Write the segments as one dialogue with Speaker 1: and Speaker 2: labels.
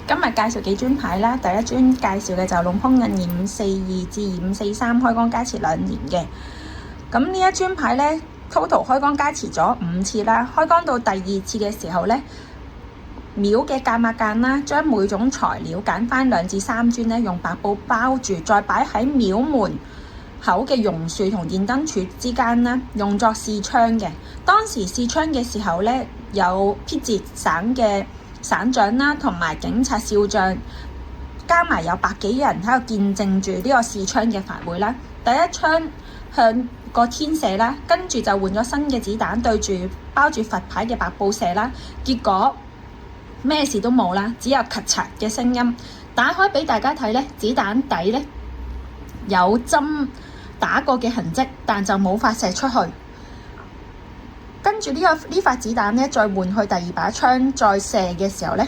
Speaker 1: 今日介紹幾尊牌啦。第一尊介紹嘅就係龍烹印2542至2543開光加持2年嘅。咁呢一尊牌咧 ，total 開光加持咗5次啦。開光到第2次嘅時候咧，廟嘅間物間啦，將每種材料揀翻2至3尊咧，用白布包住，再擺喺廟門口嘅榕樹同電燈柱之間啦，用作視窗嘅。當時視窗嘅時候咧，有撇節省嘅省長啦，同埋警察少將，加埋有百幾人喺度見證住呢個視窗嘅法會啦。第一槍向個天射啦，跟住就換咗新嘅子彈對住包住佛牌嘅白布射啦。結果咩事都冇啦，只有咔嚓嘅聲音。打開俾大家睇咧，子彈底咧有針打過嘅痕跡，但就冇發射出去。跟住呢發子彈咧，再換去第2把槍再射嘅時候咧，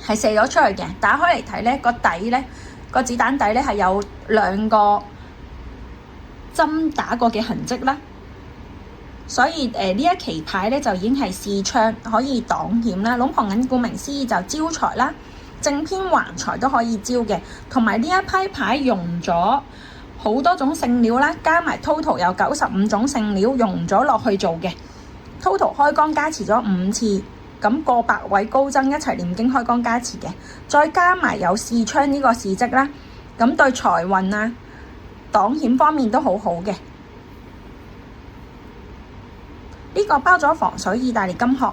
Speaker 1: 係射咗出去嘅。打開嚟睇咧，個底咧，個子彈底咧係有2個針打過嘅痕跡啦。所以呢一期牌咧就已經係視窗，可以擋險啦。龍旁銀顧名思義就招財啦，正偏橫財都可以招嘅。同埋呢一批牌用咗好多種聖料啦，加埋 total 有95種聖料用咗落去做嘅。total 開光加持咗5次，咁過百位高僧一齊念經開光加持嘅，再加埋有視窗呢個事蹟啦，咁對財運啊、擋險方面都好好嘅。呢個包咗防水意大利金殼，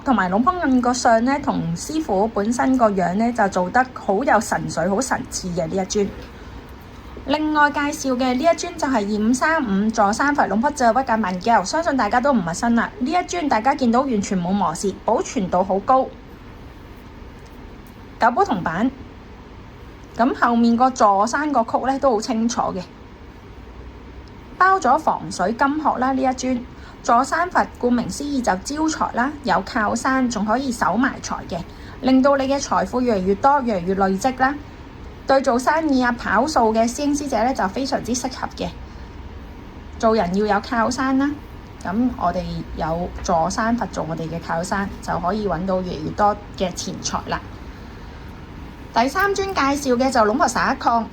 Speaker 1: 同埋龍烹印個相咧，同師傅本身個樣咧就做得好有神髓、好神似嘅呢一尊。另外介紹嘅呢一尊就係2535座山佛龍撲借屈格曼膠，相信大家都唔陌生啦。呢一尊大家見到完全冇磨蝕，保存度好高，9寶銅板。咁後面個座山個曲咧都好清楚嘅，包咗防水金殼啦。呢一尊座山佛顧名思義就招財啦，有靠山，仲可以守埋財嘅，令到你嘅財富越嚟越多，越嚟越累積啦。對做生意啊、跑數嘅師兄師姐咧就非常之適合嘅。做人要有靠山啦，咁我哋有座山佛做我哋嘅靠山，就可以揾到越嚟越多嘅錢財啦。第3尊介紹嘅就龍婆沙礦。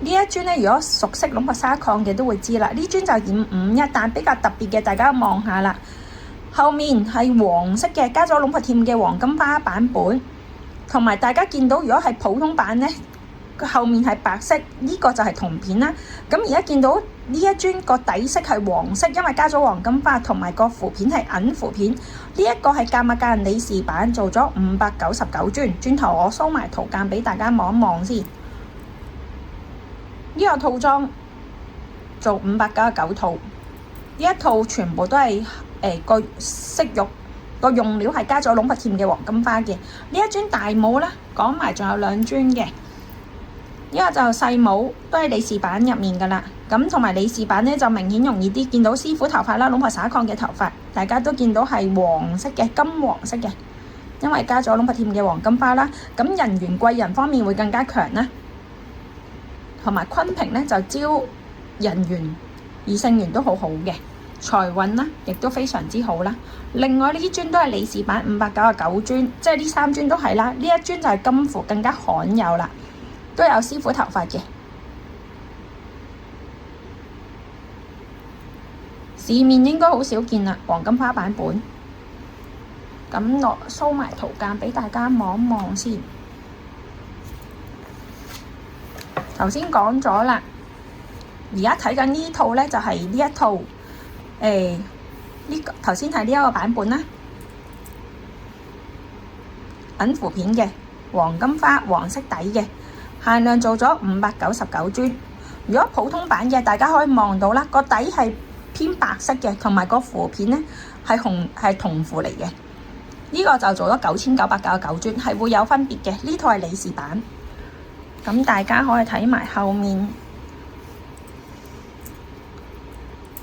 Speaker 1: 呢一尊咧，如果熟悉龍婆沙礦嘅都會知啦。呢尊就2551，但比較特別嘅，大家望下啦。後面係黃色嘅，加咗龍婆貼嘅黃金花版本。同埋大家見到，如果係普通版咧，佢後面係白色，呢個就係銅片啦。咁而家見到呢一尊個底色係黃色，因為加咗黃金花，同埋個符片係銀符片。呢一個係間物間理事版，做咗599尊。轉頭我收埋圖鑑俾大家望一望先。呢個套裝做599套，呢一套全部都係個色玉。個用料係加咗龍佛貼嘅黃金花嘅。呢一尊大帽啦，講埋仲有2尊嘅。呢個就細帽，都係理事版入面噶啦。咁同埋理事版咧就明顯容易啲見到師傅頭髮啦，龍婆灑礦嘅頭髮，大家都見到係黃色嘅，金黃色嘅，因為加咗龍佛貼嘅黃金花啦。咁人緣貴人方面會更加強啦。同埋坤平咧就招人緣、異性緣都好好嘅。財運啦，亦都非常之好啦。另外呢尊都係理事版599尊，即係呢3尊都係啦。呢一尊就係金符，更加罕有啦，都有師傅頭髮嘅。市面應該好少見啦，黃金花版本。咁我收埋圖鑑俾大家望一望先。頭先講咗啦，而家睇緊呢套咧就係呢一套。呢個頭先係呢一個版本啦，銀符片嘅黃金花黃色底嘅，限量做咗599尊。如果普通版嘅，大家可以望到啦，個底係偏白色嘅，同埋個符片咧係銅符嚟嘅。呢個就做咗9999尊，係會有分別嘅。呢套係理事版，咁大家可以睇埋後面。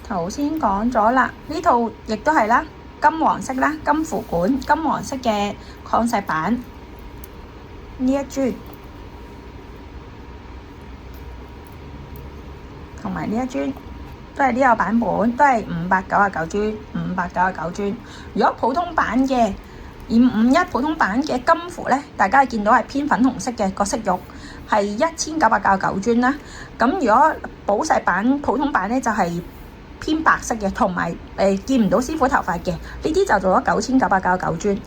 Speaker 1: 頭先講咗啦，呢套亦都係啦，金黃色啦，金符管，金黃色嘅礦石板。呢一尊同埋呢一尊都係呢個版本，都係599磚，599磚。如果普通版嘅251普通版嘅金符咧，大家見到係偏粉紅色嘅個色玉，係1999磚啦。咁如果寶石版普通版咧就係偏白色嘅，同埋見唔到師傅頭髮嘅，呢啲就做咗9999磚。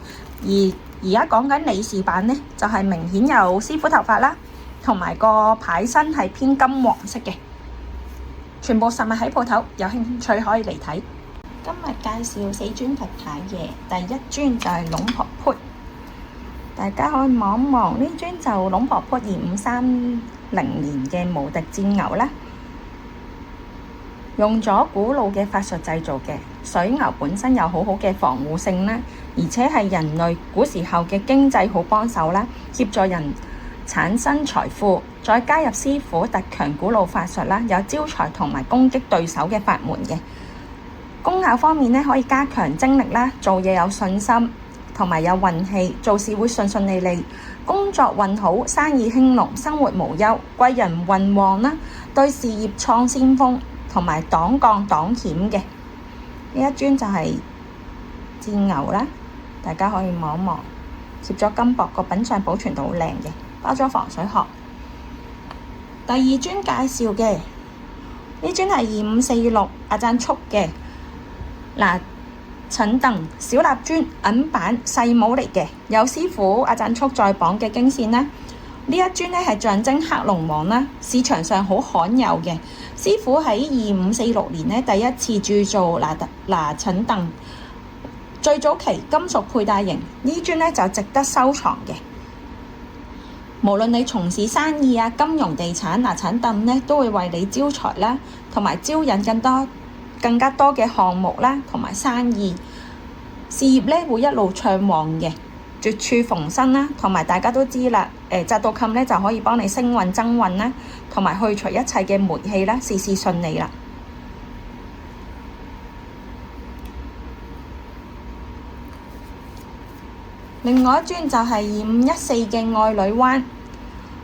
Speaker 1: 而家講緊李氏版咧，就係明顯有師傅頭髮啦，同埋個牌身係偏金黃色嘅。全部實物喺鋪頭，有興趣可以嚟睇。今日介紹4尊佛牌嘅，第一尊就係龍婆潑，大家可以望一望呢尊就龍婆潑2530年嘅無敵戰牛啦，用咗古老嘅法術製造嘅。水牛本身有好好嘅防護性啦，而且係人類古時候嘅經濟好幫手啦，協助人產生財富，再加入師傅特強古老法術啦，有招財同埋攻擊對手嘅法門嘅。功效方面咧，可以加強精力啦，做嘢有信心，同埋有運氣，做事會順順利利，工作運好，生意興隆，生活無憂，貴人運旺啦，對事業創先鋒，同埋擋降擋險嘅。呢一尊就係戰牛啦，大家可以望一望，貼咗金箔，個品相保存到好靚嘅，包咗防水殼。第二尊介紹嘅呢尊係2546阿贊速嘅嗱，陳鄧小立尊銀版細模嚟嘅，有師傅阿贊速在榜嘅經線啦。呢一尊咧係象徵黑龍王啦，市場上好罕有嘅。師傅喺2546年咧第一次鑄造陳鄧，最早期金屬佩戴型，呢尊咧就值得收藏嘅。無論你從事生意啊、金融、地產，陳鄧咧都會為你招財啦，同埋招引更加多嘅項目啦，同埋生意事業咧會一路暢旺嘅，絕處逢生啦。同埋大家都知啦，摘到冚咧就可以幫你升運增運啦，同埋去除一切嘅霉氣啦，事事順利啦。另外一尊就係2514嘅愛女灣，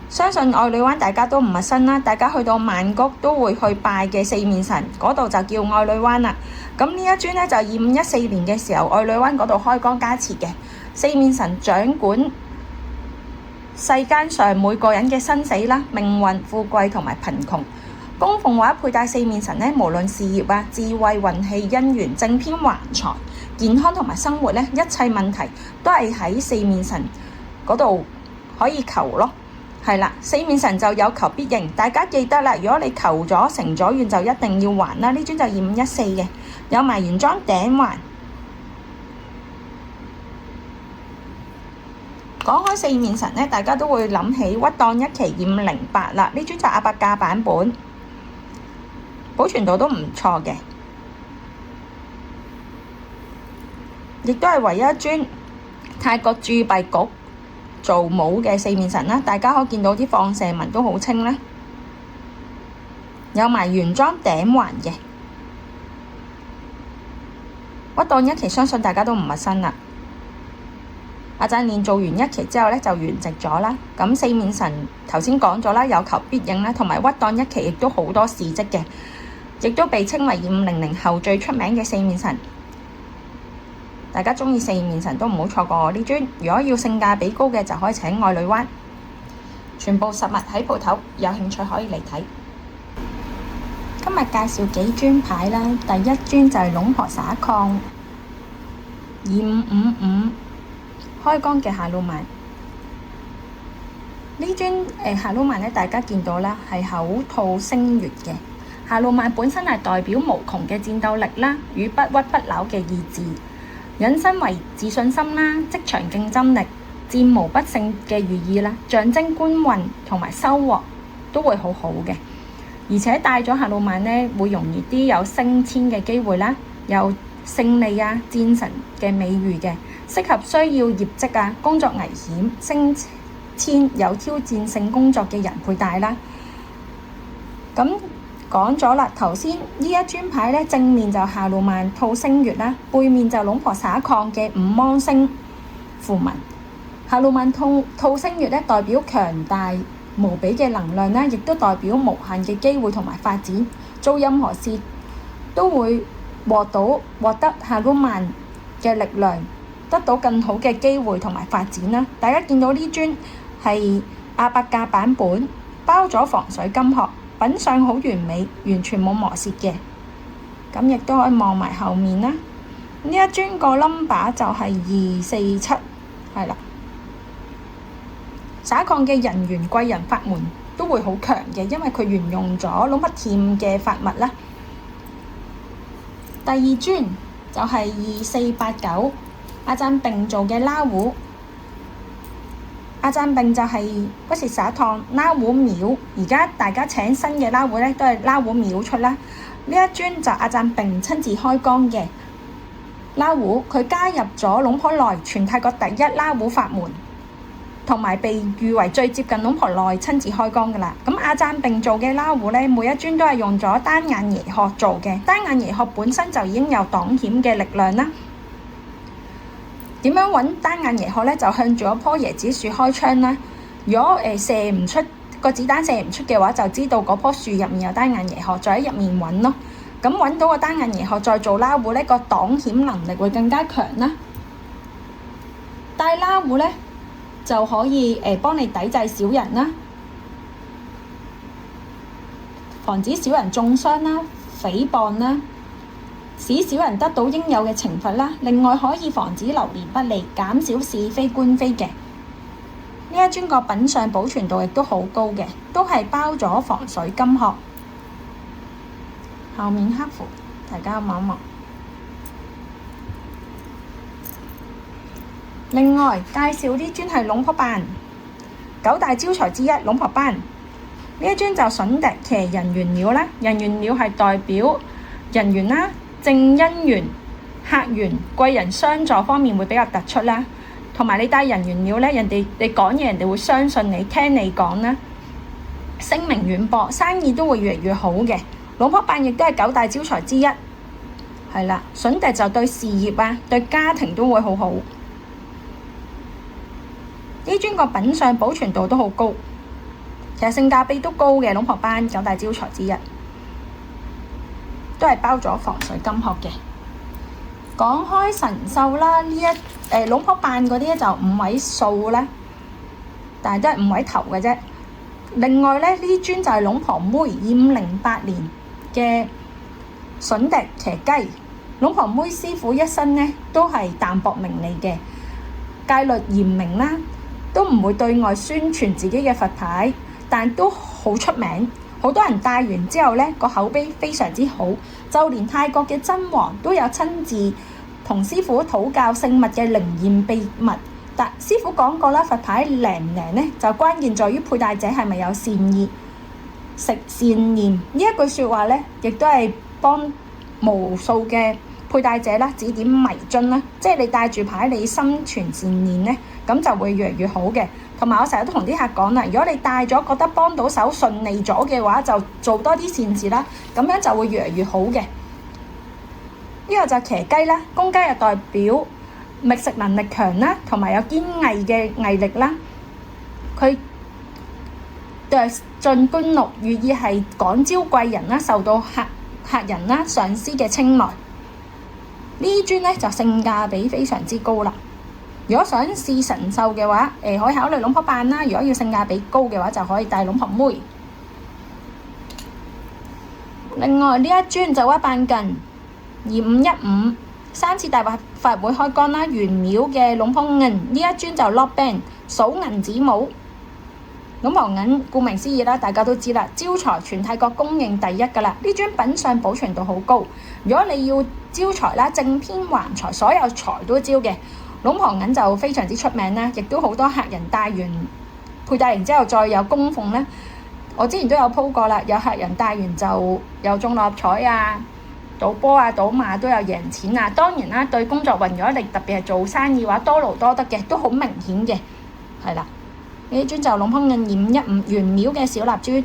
Speaker 1: 相信愛女灣大家都唔陌生啦，大家去到曼谷都會去拜嘅四面神，嗰度就叫愛女灣啦。咁呢一尊咧就2514年嘅時候，愛女灣嗰度開光加持嘅，四面神掌管世間上每個人嘅生死啦、命運、富貴同埋貧窮。供奉或者佩戴四面神咧，無論事業啊、智慧、運氣、姻緣、正偏橫財、健康同埋生活咧，一切問題都係喺四面神嗰度可以求咯。係啦，四面神就有求必應，大家記得啦。如果你求咗成咗願，就一定要還啦。呢尊就2514嘅，有埋原裝頂環。講開四面神咧，大家都會諗起屈當一期2508啦。呢尊就阿伯價版本，保存度都唔錯嘅，亦都係唯一一尊泰國鑄幣局做模嘅四面神啦。大家可以見到啲放射紋都好清啦，有埋原裝頂環嘅。屈當一期相信大家都唔陌生啦。阿贊練做完一期之後咧就圓寂咗啦。咁四面神頭先講咗啦，有求必應啦，同埋屈當一期亦都好多事蹟嘅，亦都被稱為2500後最出名嘅四面神。大家鍾意四面神都唔好錯過我呢尊。如果要性價比高嘅，就可以請愛女灣。全部實物喺鋪頭，有興趣可以嚟睇。今日介紹幾尊牌啦。第一尊就係龍婆灑礦2555開光嘅夏魯曼。呢尊夏魯曼咧，大家見到啦，係口吐星月嘅。夏魯曼本身係代表無窮嘅戰鬥力啦，與不屈不撓嘅意志，引申為自信心啦、職場競爭力、戰無不勝嘅寓意啦，象徵官運同埋收穫都會好好嘅。而且帶咗夏魯曼咧，會容易啲有升遷嘅機會啦，有勝利啊、戰神嘅美譽嘅，適合需要業績啊、工作危險、升遷有挑戰性工作嘅人佩戴啦。咁講咗啦，頭先呢一尊牌咧，正面就夏魯曼吐星月啦，背面就龍婆灑礦嘅五芒星符文。夏魯曼吐星月咧，代表強大無比嘅能量啦，亦都代表無限嘅機會同埋發展。做任何事都會獲得哈魯曼嘅力量，得到更好嘅機會同埋發展啦。大家見到呢樽係阿伯價版本，包咗防水金殼，品相好完美，完全冇磨蝕嘅。咁亦都可以望埋後面啦。呢一樽個 number 就係247，係啦。灑礦嘅人緣貴人法門都會好強嘅，因為佢沿用咗龍柏甜嘅法物啦。第二樽就係2489，阿贊並做嘅拉壺。阿贊並就係不是灑燙拉壺廟，而家大家請新嘅拉壺咧都係拉壺廟出啦。呢一樽就阿贊並親自開光嘅拉壺，佢加入咗龍婆內全泰國第一拉壺法門，同埋被譽為最接近龍婆內親自開光㗎啦。咁阿贊並做嘅拉壺咧，每一樽都係用咗單眼椰殼做嘅，單眼椰殼本身就已經有擋險嘅力量啦。點樣揾單眼椰殼咧？就向住嗰棵椰子樹開槍啦。如果射唔出個子彈，射唔出嘅話，就知道嗰棵樹入面有單眼椰殼，再喺入面揾咯。咁揾到個單眼椰殼再做拉壺咧，個擋險能力會更加強啦。帶拉壺咧就可以幫你抵制小人啦，防止小人中傷啦、誹謗啦，使小人得到應有嘅懲罰啦。另外可以防止流年不利，減少是非官非嘅。呢一樽個品相保存度亦都好高嘅，都係包咗防水金殼。後面黑符，大家望一望。另外介紹呢樽係龍婆班9大招財之一龍婆班。呢一樽就筍笛騎人緣鳥啦，人緣鳥係代表人緣啦、正姻緣、客緣、貴人相助方面會比較突出啦。同埋你帶人緣鳥咧，你講嘢人哋會相信你，聽你講啦，聲名遠播，生意都會越嚟越好嘅。龍婆班亦都係9大招財之一，係啦。筍笛就對事業啊、對家庭都會好好。呢樽個品相保存度都好高，其實性價比都高嘅。龍婆班9大招財之一，都係包咗防水金殼嘅。講開神獸啦，龍婆班嗰啲咧就5位數啦，但係都係5位頭嘅啫。另外咧，呢樽就係龍婆妹2508年嘅筍笛騎雞。龍婆妹師傅一生咧都係淡泊名利嘅，戒律嚴明啦，都唔會對外宣傳自己嘅佛牌，但都好出名。好多人戴完之後咧，個口碑非常之好，就連泰國嘅真王都有親自同師傅討教聖物嘅靈驗秘密。但師傅講過啦，佛牌靈唔靈咧，就關鍵在於佩戴者係咪有善意、食善念。呢一句説話咧，亦都係幫無數嘅佩戴者啦指點迷津啦。即係你戴住牌，你心存善念咧，咁就會越嚟越好嘅。同埋我成日都同啲客講啦，如果你戴咗覺得幫到手順利咗嘅話，就做多啲善事啦，咁樣就會越嚟越好嘅。呢個就係騎雞啦，公雞又代表覓食能力強啦，同埋有堅毅嘅毅力啦。佢嘅進官祿寓意係廣招貴人啦，受到客人啦、上司嘅青睞。呢樽咧就性價比非常之高啦。如果想試神獸嘅話，可以考慮龍婆班啦。如果要性價比高嘅話，就可以帶龍婆妹。另外呢一樽就一辦近2515 3次大法會開光啦，元廟嘅龍婆銀呢一樽就 lock band 數銀紙母。龍婆銀顧名思義啦，大家都知啦，招財全泰國公認第一㗎啦。呢樽品相保存度好高，如果你要招財啦，正偏橫財，所有財都招嘅。龍婆銀就非常之出名啦，亦都好多客人佩戴完之後再有供奉咧。我之前都有鋪過啦，有客人戴完就有中六合彩啊、賭波啊、賭馬都有贏錢啊。當然啦，對工作運，如果你特別係做生意嘅話，多勞多得嘅，都好明顯嘅，係啦。呢樽就龍婆銀2515元廟嘅小蠟珠。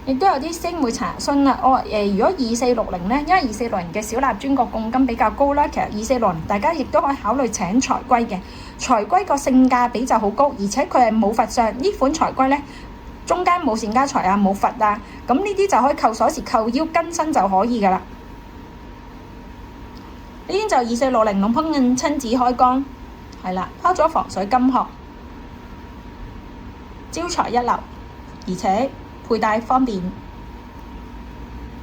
Speaker 1: 亦都有啲師兄會查詢啦，如果2460咧，因為2460嘅小蠟樽個貢金比較高啦，其實2460大家亦都可以考慮請財龜嘅。財龜個性價比就好高，而且佢係冇佛像。呢款財龜咧，中間冇善家財啊，冇佛啊，咁呢啲就可以扣鎖匙、扣腰、更新就可以噶啦。呢邊就2460龍烹印親子開光，係啦，拋咗防水金殼，招財一流，而且佩戴方便，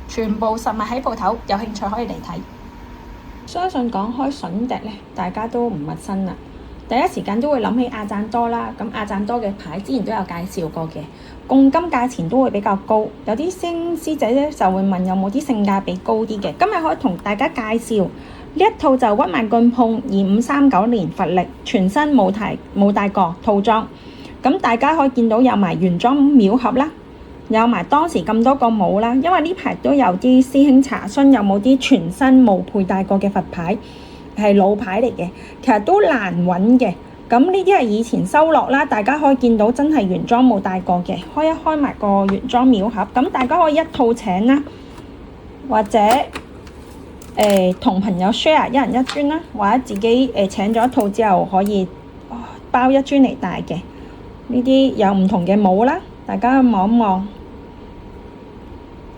Speaker 1: 全部實物喺鋪頭，有興趣可以嚟睇。相信講開筍笛咧，大家都唔陌生啦。第一時間都會諗起亞贊多啦。咁亞贊多嘅牌之前都有介紹過嘅，貢金價錢都會比較高。有啲師姐咧就會問有冇啲性價比高啲嘅。今日可以同大家介紹呢一套就屈曼棍碰2539年佛力全新冇大角套裝。咁大家可以見到有埋原裝廟盒啦，有埋當時咁多個帽啦。因為呢排都有啲師兄查詢有冇啲全新冇佩戴過嘅佛牌。係老牌嚟嘅，其實都難揾嘅。咁呢啲係以前收落啦，大家可以見到真係原裝冇戴過嘅。開埋個原裝廟盒，咁大家可以一套請啦，或者同朋友 share 一人一尊啦，或者自己請咗一套之後可以包一尊嚟戴嘅。呢啲有唔同嘅帽啦，大家望一望，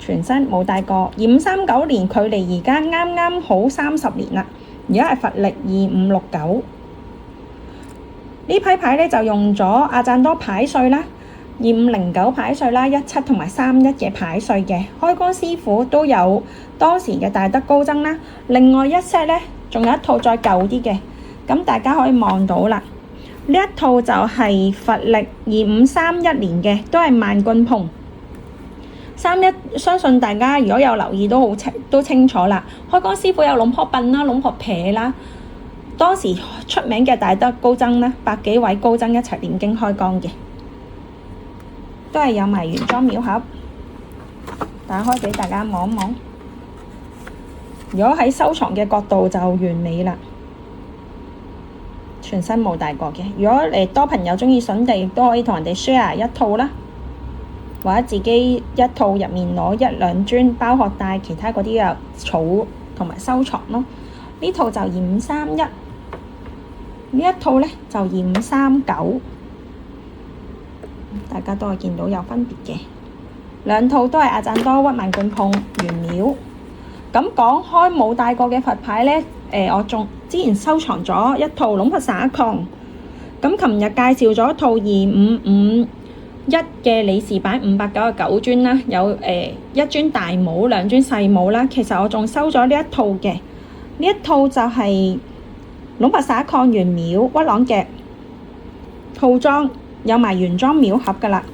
Speaker 1: 全新冇戴過。2539年距離而家啱啱好30年啦。而家係佛力2569，呢批牌咧就用咗亞贊多牌歲啦，2509牌歲啦，17同埋31嘅牌歲嘅。開光師傅都有當時嘅大德高僧啦。另外一 set 咧，仲有一套再舊啲嘅，咁大家可以望到啦。呢一套就係佛力2531年嘅，都係萬棍碰。31相信大家如果有留意都清楚啦。開光師傅有龍婆笨啦、龍婆撇啦，當時出名嘅大德高僧啦，100幾位高僧一齊念經開光嘅，都係有埋原裝廟盒，打開俾大家望一望。如果喺收藏嘅角度就完美啦，全新冇戴過嘅。如果多朋友鍾意筍地，亦都可以同人哋 share 一套啦。或者自己一套入面攞1、2尊包殼帶，其他嗰啲又儲同埋收藏咯。呢套就2531，呢一套咧就2539，大家都係見到有分別嘅。兩套都係亞贊多屈曼棍碰原廟。咁講開冇戴過嘅佛牌咧，我仲之前收藏咗一套龍婆灑礦。咁琴日介紹咗一套2551嘅理事版599尊啦，有一尊大帽、2尊細帽啦。其實我仲收咗呢一套嘅，呢一套就係龍婆灑礦原廟屈朗夾套裝，有埋原裝廟盒噶啦。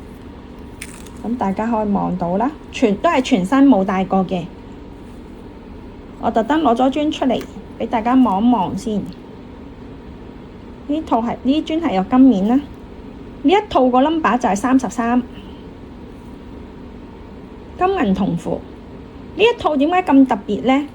Speaker 1: 咁大家可以望到啦，都係全新冇戴過嘅。我特登攞咗尊出嚟俾大家望一望先。呢尊係有金面啦。呢一套個 number 就係33，金銀銅符。呢一套點解咁特別呢？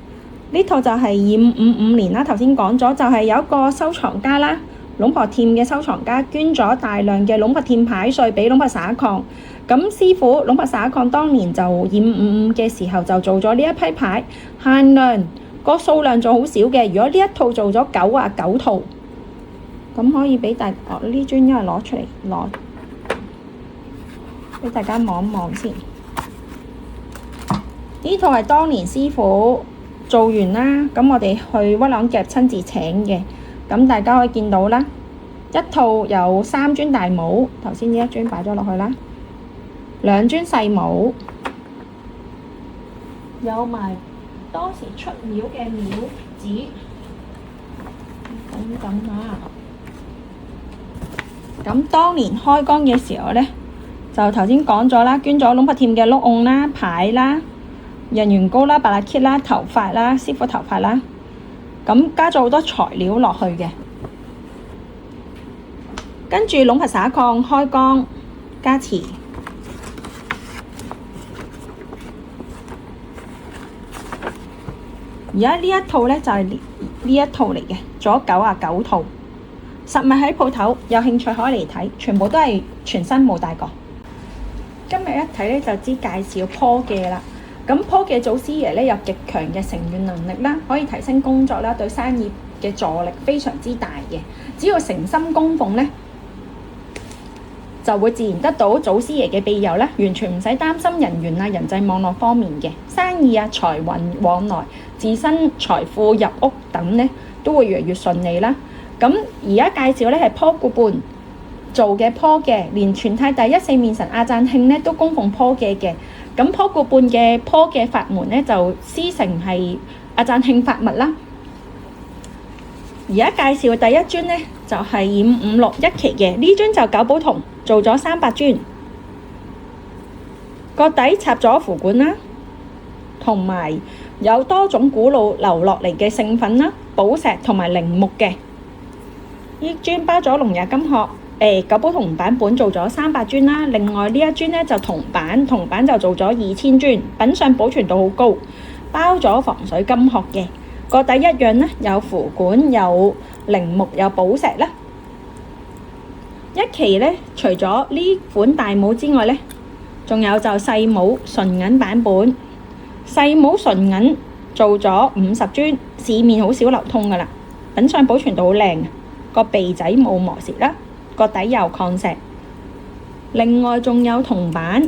Speaker 1: 呢套就係2555年啦，頭先講咗，就係有一個收藏家啦，龍婆店嘅收藏家捐咗大量嘅龍婆店牌碎俾龍婆灑礦。咁師傅龍婆灑礦當年就2555嘅時候就做咗呢一批牌，限量，個數量仲好少嘅。如果呢一套做咗99套。咁可以俾呢尊因為攞出嚟攞，俾大家望一望先。呢套係當年師傅做完啦，咁我哋去屈朗夾親自請嘅。咁大家可以見到啦，一套有3尊大帽，頭先呢一尊擺咗落去啦，2尊細帽，有埋當時出廟嘅廟紙等等啊。咁當年開光嘅時候咧，就頭先講咗啦，捐咗龍婆店嘅碌甕啦、牌啦、人緣膏啦、白蠟 kit 啦、頭髮啦、師傅頭髮啦，咁加咗好多材料落去嘅。跟住龍婆灑礦開光加持，而家呢一套咧就係呢一套嚟嘅，做咗99套。實物喺鋪頭，有興趣可以嚟睇，全部都係全新冇戴過。今日一睇咧就知介紹坡嘅啦。咁坡嘅祖師爺咧有極強嘅承願能力啦，可以提升工作啦，對生意嘅助力非常之大嘅。只要誠心供奉咧，就會自然得到祖師爺嘅庇佑啦，完全唔使擔心人緣啊、人際網絡方面嘅生意啊、財運往來、自身財富入屋等呢，都會越嚟越順利啦。咁而家介紹呢係坡顧伴做嘅坡嘅，連全泰第一四面神阿贊慶呢都供奉坡嘅。咁坡顧伴嘅坡嘅法門呢，就師承係阿贊慶法物啦。而家介紹第一尊呢，就係2561期嘅，呢尊就九寶銅做咗300尊，個底插咗符管啦，同埋有多種古老留落嚟嘅聖粉啦、寶石同埋靈木嘅。呢尊包咗龍日金殼，九寶銅版本做咗300尊啦。另外呢一尊呢，就銅版就做咗2000尊，品相保存度好高，包咗防水金殼嘅。個底一樣呢，有符管、有靈木、有寶石啦。一期呢，除咗呢款大帽之外呢，仲有就細帽純銀版本。細帽純銀做咗50尊，市面好少流通噶啦，品相保存度好靚，個鼻仔冇磨蝕啦，個底有礦石。另外仲有銅版。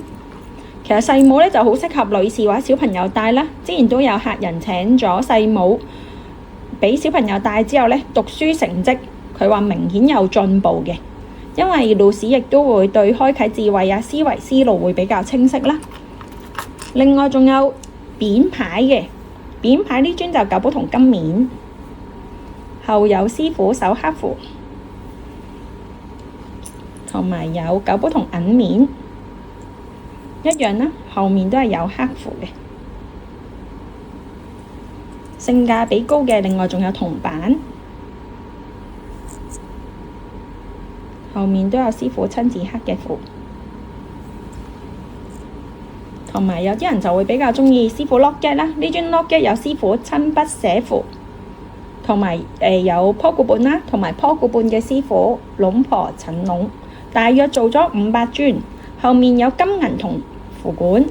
Speaker 1: 其實細帽呢就好適合女士或者小朋友戴啦。之前都有客人請咗細帽俾小朋友戴之後呢，讀書成績佢話明顯有進步嘅，因為老師亦都會對開啟智慧啊、思維思路會比較清晰啦。另外仲有扁牌嘅，扁牌呢尊就九寶銅金面，後有師傅手刻符，同埋有九寶銅銀面。一樣啦，後面都係有刻符嘅，性價比高嘅。另外仲有銅版，後面都有師傅親自刻嘅符，同埋有啲人就會比較鍾意師傅 locket 啦。呢尊 locket 有師傅親筆寫符，同埋有坡顧伴啦，同埋坡顧伴嘅師傅龍婆陳龍，大約做咗500尊，後面有金銀銅符管，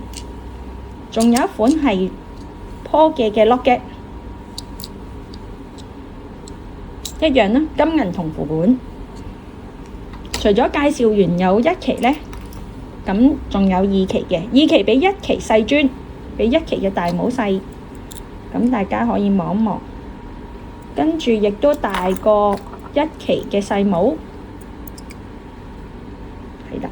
Speaker 1: 仲有一款係坡嘅 locket， 一樣啦，金銀銅符管。除咗介紹完有1期呢，咁仲有2期嘅，2期比1期細尊，比1期嘅大帽細，咁大家可以望一望。跟住亦都大過1期嘅細帽，係啦。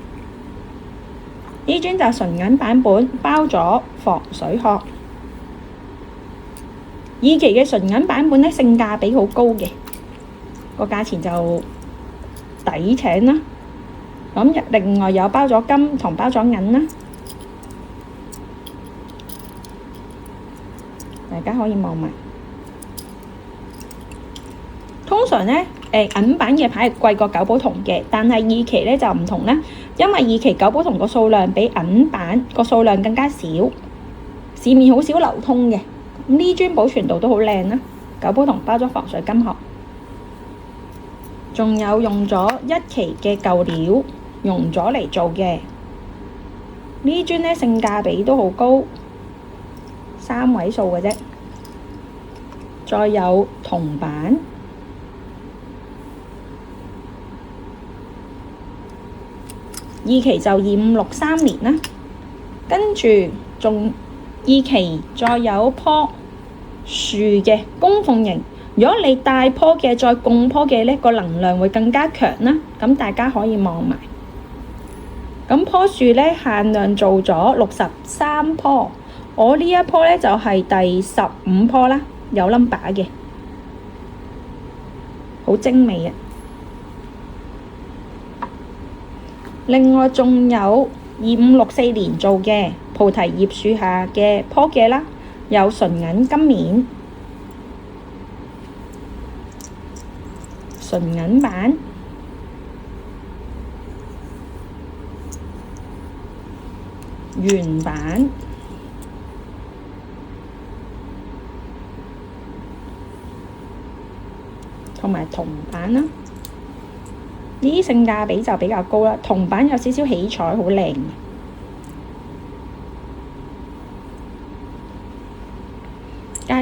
Speaker 1: 呢尊就純銀版本，包咗防水殼。2期嘅純銀版本呢，性價比好高嘅，個價錢就抵請啦。咁另外有包咗金同包咗銀啦，大家可以望埋。通常呢，銀版嘅牌係貴過九寶銅嘅，但係2期呢就唔同啦，因為2期九寶銅個數量比銀版個數量更加少，市面好少流通嘅。呢尊保存度都好靚啦，九寶銅包咗防水金殼，仲有用咗1期嘅舊料用咗嚟做嘅。呢尊呢，性價比都好高，3位數嘅啫。再有銅版。2期就2563年啦，跟住仲2期再有棵樹嘅供奉型。如果你帶棵嘅再供棵嘅呢，個能量會更加強啦。咁大家可以望埋。咁棵樹呢，限量做咗63棵，我呢一棵呢，就係第15棵啦，有 number 嘅，好精美啊！另外仲有2564年做嘅菩提葉樹下嘅棵嘅啦，有純銀金面、純銀版、原版，同埋銅版啦。呢啲性價比就比較高啦，銅版有少少起彩，好靚嘅。介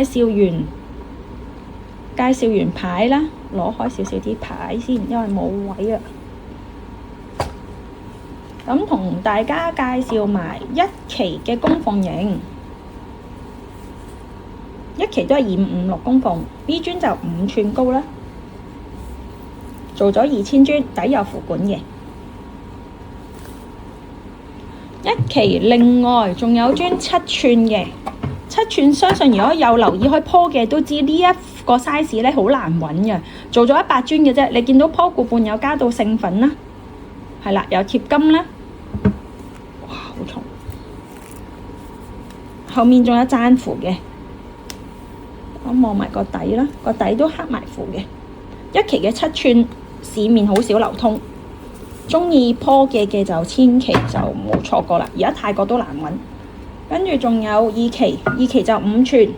Speaker 1: 紹完牌啦，攞開少少啲牌先，因為冇位啊。咁同大家介紹埋一期嘅供奉型，一期都係256供奉 ，B 磚就5寸高啦，做咗2000磚，底有符管嘅。一期另外仲有磚7寸嘅，7寸相信如果有留意開坡嘅都知呢一個 size 咧好難揾嘅，做咗100磚嘅啫。你見到坡固半有加到聖粉啦，係啦，有貼金啦，哇好重！後面仲有贊符嘅，我望埋個底啦，個底都刻埋符嘅。一期嘅7寸市面好少流通。鍾意坡嘅就千祈就冇錯過啦，而家泰國都難揾。跟住仲有2期，2期就5寸，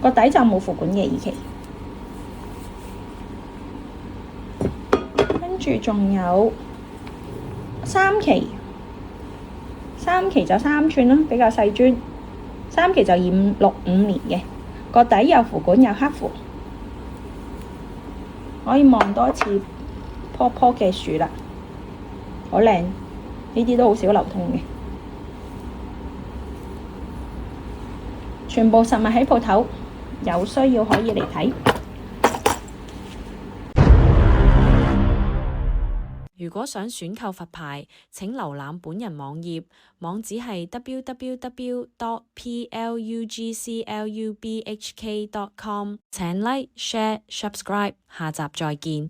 Speaker 1: 個底就冇符管嘅2期。跟住仲有3期，3期就3寸啦，比較細磚。3期就2565年嘅，個底有符管有黑符。可以望多次棵嘅樹啦，好靚，呢啲都好少流通嘅，全部實物喺鋪頭，有需要可以嚟睇。
Speaker 2: 如果想選購佛牌，請瀏覽本人網頁，網址係 www.plugclubhk.com。請 like、share、subscribe，下集再見。